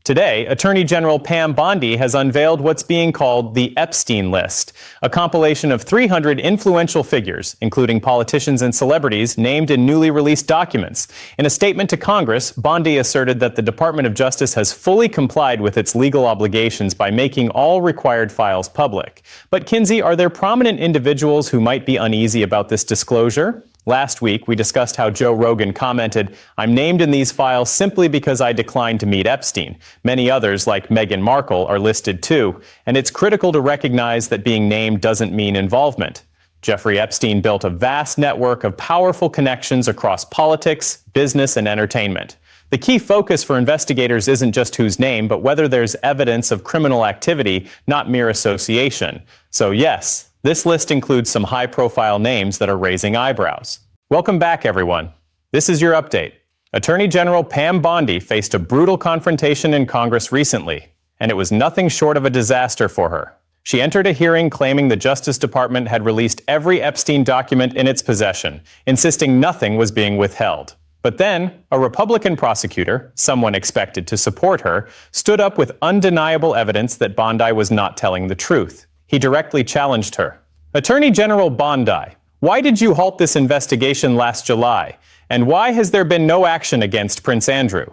Today, Attorney General Pam Bondi has unveiled what's being called the Epstein List, a compilation of 300 influential figures, including politicians and celebrities, named in newly released documents. In a statement to Congress, Bondi asserted that the Department of Justice has fully complied with its legal obligations by making all required files public. But Kinsey, are there prominent individuals who might be uneasy about this disclosure? Last week, we discussed how Joe Rogan commented, "I'm named in these files simply because I declined to meet Epstein. Many others, like Meghan Markle, are listed too, and it's critical to recognize that being named doesn't mean involvement." Jeffrey Epstein built a vast network of powerful connections across politics, business, and entertainment. The key focus for investigators isn't just who's named, but whether there's evidence of criminal activity, not mere association. So yes, this list includes some high-profile names that are raising eyebrows. Welcome back, everyone. This is your update. Attorney General Pam Bondi faced a brutal confrontation in Congress recently, and it was nothing short of a disaster for her. She entered a hearing claiming the Justice Department had released every Epstein document in its possession, insisting nothing was being withheld. But then, a Republican prosecutor, someone expected to support her, stood up with undeniable evidence that Bondi was not telling the truth. He directly challenged her. "Attorney General Bondi, why did you halt this investigation last July? And why has there been no action against Prince Andrew?"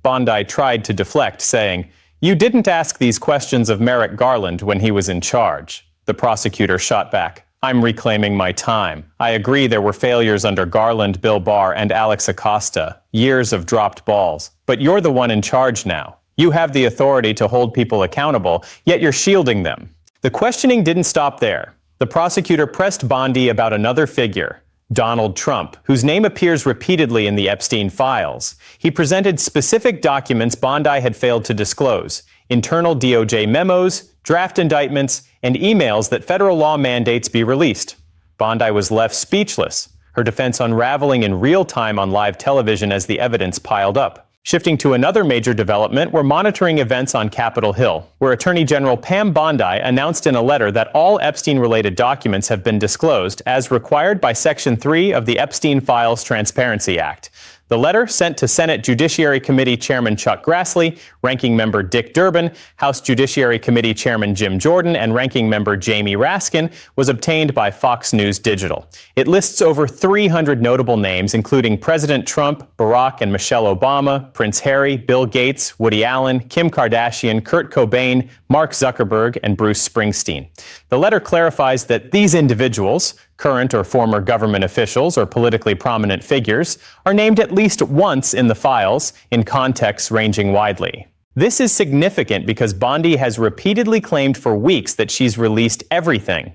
Bondi tried to deflect, saying, "You didn't ask these questions of Merrick Garland when he was in charge." The prosecutor shot back, "I'm reclaiming my time. I agree there were failures under Garland, Bill Barr, and Alex Acosta. Years of dropped balls. But you're the one in charge now. You have the authority to hold people accountable, yet you're shielding them." The questioning didn't stop there. The prosecutor pressed Bondi about another figure, Donald Trump, whose name appears repeatedly in the Epstein files. He presented specific documents Bondi had failed to disclose: internal DOJ memos, draft indictments, and emails that federal law mandates be released. Bondi was left speechless, her defense unraveling in real time on live television as the evidence piled up. Shifting to another major development, we're monitoring events on Capitol Hill, where Attorney General Pam Bondi announced in a letter that all Epstein-related documents have been disclosed as required by Section 3 of the Epstein Files Transparency Act. The letter, sent to Senate Judiciary Committee Chairman Chuck Grassley, Ranking Member Dick Durbin, House Judiciary Committee Chairman Jim Jordan, and Ranking Member Jamie Raskin, was obtained by Fox News Digital. It lists over 300 notable names, including President Trump, Barack and Michelle Obama, Prince Harry, Bill Gates, Woody Allen, Kim Kardashian, Kurt Cobain, Mark Zuckerberg, and Bruce Springsteen. The letter clarifies that these individuals, current or former government officials or politically prominent figures, are named at least once in the files, in contexts ranging widely. This is significant because Bondi has repeatedly claimed for weeks that she's released everything.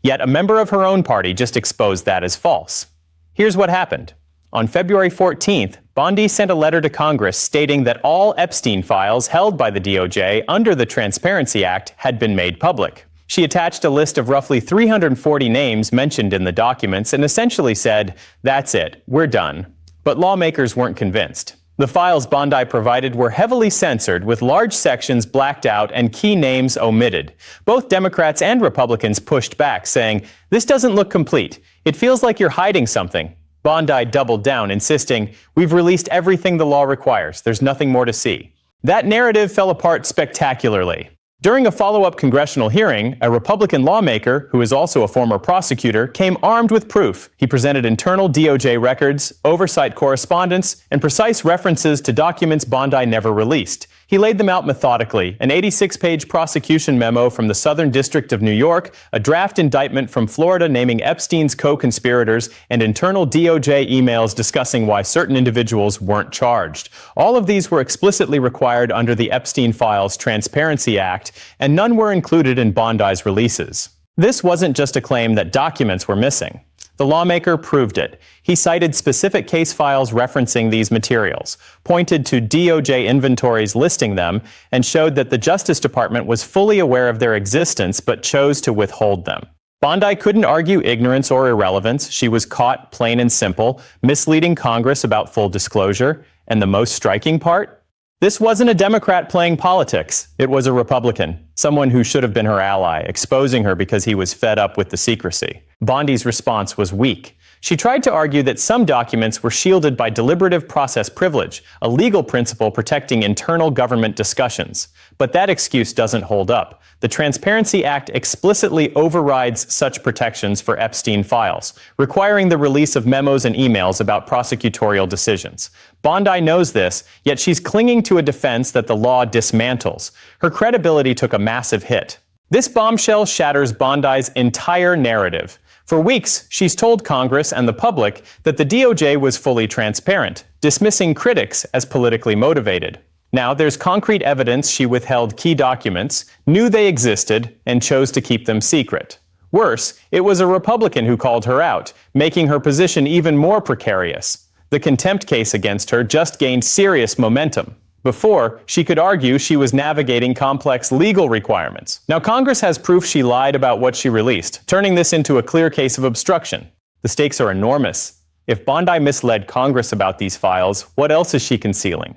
Yet a member of her own party just exposed that as false. Here's what happened. On February 14th, Bondi sent a letter to Congress stating that all Epstein files held by the DOJ under the Transparency Act had been made public. She attached a list of roughly 340 names mentioned in the documents and essentially said, "That's it, we're done." But lawmakers weren't convinced. The files Bondi provided were heavily censored, with large sections blacked out and key names omitted. Both Democrats and Republicans pushed back, saying, "This doesn't look complete. It feels like you're hiding something." Bondi doubled down, insisting, "We've released everything the law requires. There's nothing more to see." That narrative fell apart spectacularly. During a follow-up congressional hearing, a Republican lawmaker, who is also a former prosecutor, came armed with proof. He presented internal DOJ records, oversight correspondence, and precise references to documents Bondi never released. He laid them out methodically: an 86-page prosecution memo from the Southern District of New York, a draft indictment from Florida naming Epstein's co-conspirators, and internal DOJ emails discussing why certain individuals weren't charged. All of these were explicitly required under the Epstein Files Transparency Act, and none were included in Bondi's releases. This wasn't just a claim that documents were missing. The lawmaker proved it. He cited specific case files referencing these materials, pointed to DOJ inventories listing them, and showed that the Justice Department was fully aware of their existence but chose to withhold them. Bondi couldn't argue ignorance or irrelevance. She was caught, plain and simple, misleading Congress about full disclosure. And the most striking part? This wasn't a Democrat playing politics. It was a Republican, someone who should have been her ally, exposing her because he was fed up with the secrecy. Bondi's response was weak. She tried to argue that some documents were shielded by deliberative process privilege, a legal principle protecting internal government discussions. But that excuse doesn't hold up. The Transparency Act explicitly overrides such protections for Epstein files, requiring the release of memos and emails about prosecutorial decisions. Bondi knows this, yet she's clinging to a defense that the law dismantles. Her credibility took a massive hit. This bombshell shatters Bondi's entire narrative. For weeks, she's told Congress and the public that the DOJ was fully transparent, dismissing critics as politically motivated. Now, there's concrete evidence she withheld key documents, knew they existed, and chose to keep them secret. Worse, it was a Republican who called her out, making her position even more precarious. The contempt case against her just gained serious momentum. Before, she could argue she was navigating complex legal requirements. Now, Congress has proof she lied about what she released, turning this into a clear case of obstruction. The stakes are enormous. If Bondi misled Congress about these files, what else is she concealing?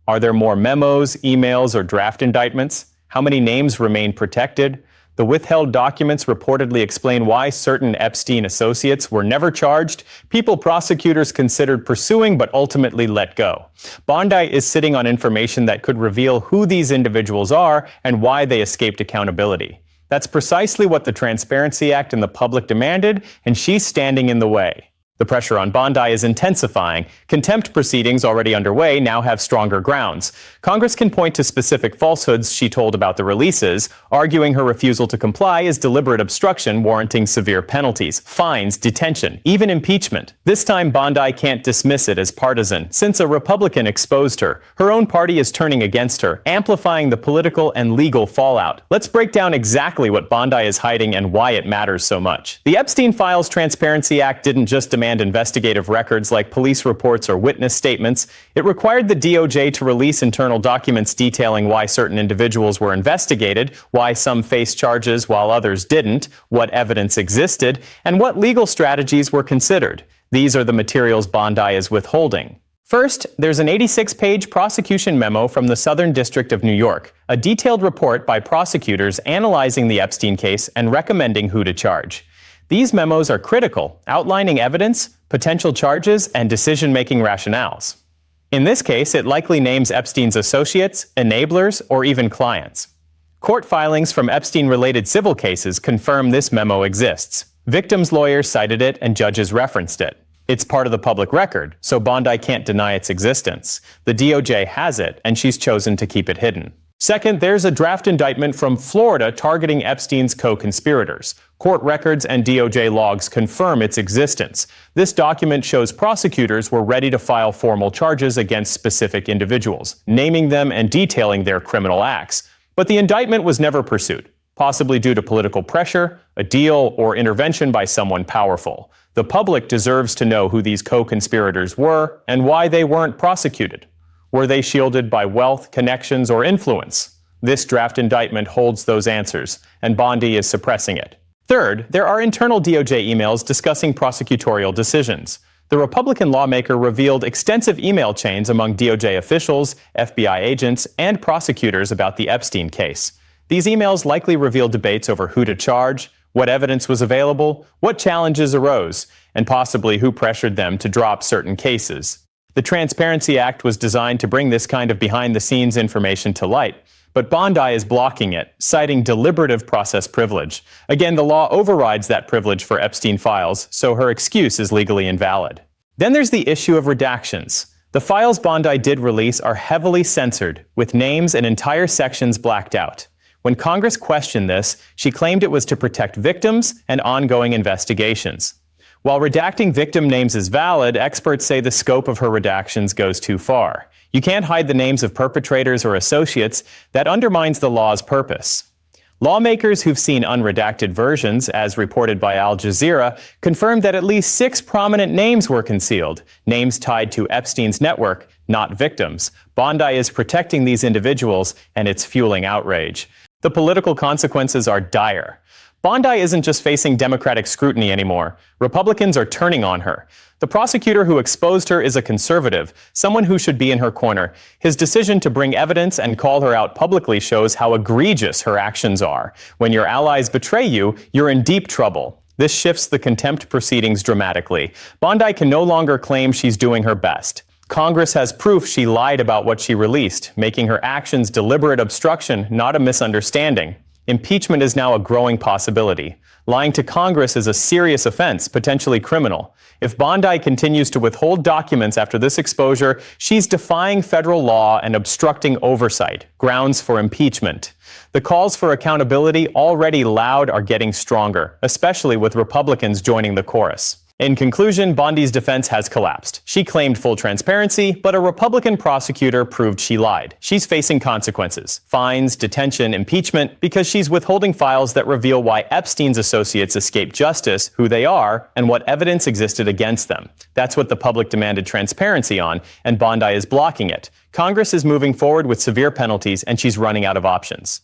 Are there more memos, emails, or draft indictments? How many names remain protected? The withheld documents reportedly explain why certain Epstein associates were never charged, people prosecutors considered pursuing but ultimately let go. Bondi is sitting on information that could reveal who these individuals are and why they escaped accountability. That's precisely what the Transparency Act and the public demanded, and she's standing in the way. The pressure on Bondi is intensifying. Contempt proceedings already underway now have stronger grounds. Congress can point to specific falsehoods she told about the releases, arguing her refusal to comply is deliberate obstruction warranting severe penalties, fines, detention, even impeachment. This time, Bondi can't dismiss it as partisan, since a Republican exposed her. Her own party is turning against her, amplifying the political and legal fallout. Let's break down exactly what Bondi is hiding and why it matters so much. The Epstein Files Transparency Act didn't just demand investigative records like police reports or witness statements. It required the DOJ to release internal documents detailing why certain individuals were investigated, why some faced charges while others didn't, what evidence existed, and what legal strategies were considered. These are the materials Bondi is withholding. First, there's an 86-page prosecution memo from the Southern District of New York, a detailed report by prosecutors analyzing the Epstein case and recommending who to charge. These memos are critical, outlining evidence, potential charges, and decision-making rationales. In this case, it likely names Epstein's associates, enablers, or even clients. Court filings from Epstein-related civil cases confirm this memo exists. Victims' lawyers cited it and judges referenced it. It's part of the public record, so Bondi can't deny its existence. The DOJ has it, and she's chosen to keep it hidden. Second, there's a draft indictment from Florida targeting Epstein's co-conspirators. Court records and DOJ logs confirm its existence. This document shows prosecutors were ready to file formal charges against specific individuals, naming them and detailing their criminal acts. But the indictment was never pursued, possibly due to political pressure, a deal, or intervention by someone powerful. The public deserves to know who these co-conspirators were and why they weren't prosecuted. Were they shielded by wealth, connections, or influence? This draft indictment holds those answers, and Bondi is suppressing it. Third, there are internal DOJ emails discussing prosecutorial decisions. The Republican lawmaker revealed extensive email chains among DOJ officials, FBI agents, and prosecutors about the Epstein case. These emails likely revealed debates over who to charge, what evidence was available, what challenges arose, and possibly who pressured them to drop certain cases. The Transparency Act was designed to bring this kind of behind-the-scenes information to light, but Bondi is blocking it, citing deliberative process privilege. Again, the law overrides that privilege for Epstein files, so her excuse is legally invalid. Then there's the issue of redactions. The files Bondi did release are heavily censored, with names and entire sections blacked out. When Congress questioned this, she claimed it was to protect victims and ongoing investigations. While redacting victim names is valid, experts say the scope of her redactions goes too far. You can't hide the names of perpetrators or associates. That undermines the law's purpose. Lawmakers who've seen unredacted versions, as reported by Al Jazeera, confirmed that at least 6 prominent names were concealed, names tied to Epstein's network, not victims. Bondi is protecting these individuals, and it's fueling outrage. The political consequences are dire. Bondi isn't just facing Democratic scrutiny anymore. Republicans are turning on her. The prosecutor who exposed her is a conservative, someone who should be in her corner. His decision to bring evidence and call her out publicly shows how egregious her actions are. When your allies betray you, you're in deep trouble. This shifts the contempt proceedings dramatically. Bondi can no longer claim she's doing her best. Congress has proof she lied about what she released, making her actions deliberate obstruction, not a misunderstanding. Impeachment is now a growing possibility. Lying to Congress is a serious offense, potentially criminal. If Bondi continues to withhold documents after this exposure, she's defying federal law and obstructing oversight, grounds for impeachment. The calls for accountability, already loud, are getting stronger, especially with Republicans joining the chorus. In conclusion, Bondi's defense has collapsed. She claimed full transparency, but a Republican prosecutor proved she lied. She's facing consequences: fines, detention, impeachment, because she's withholding files that reveal why Epstein's associates escaped justice, who they are, and what evidence existed against them. That's what the public demanded transparency on, and Bondi is blocking it. Congress is moving forward with severe penalties, and she's running out of options.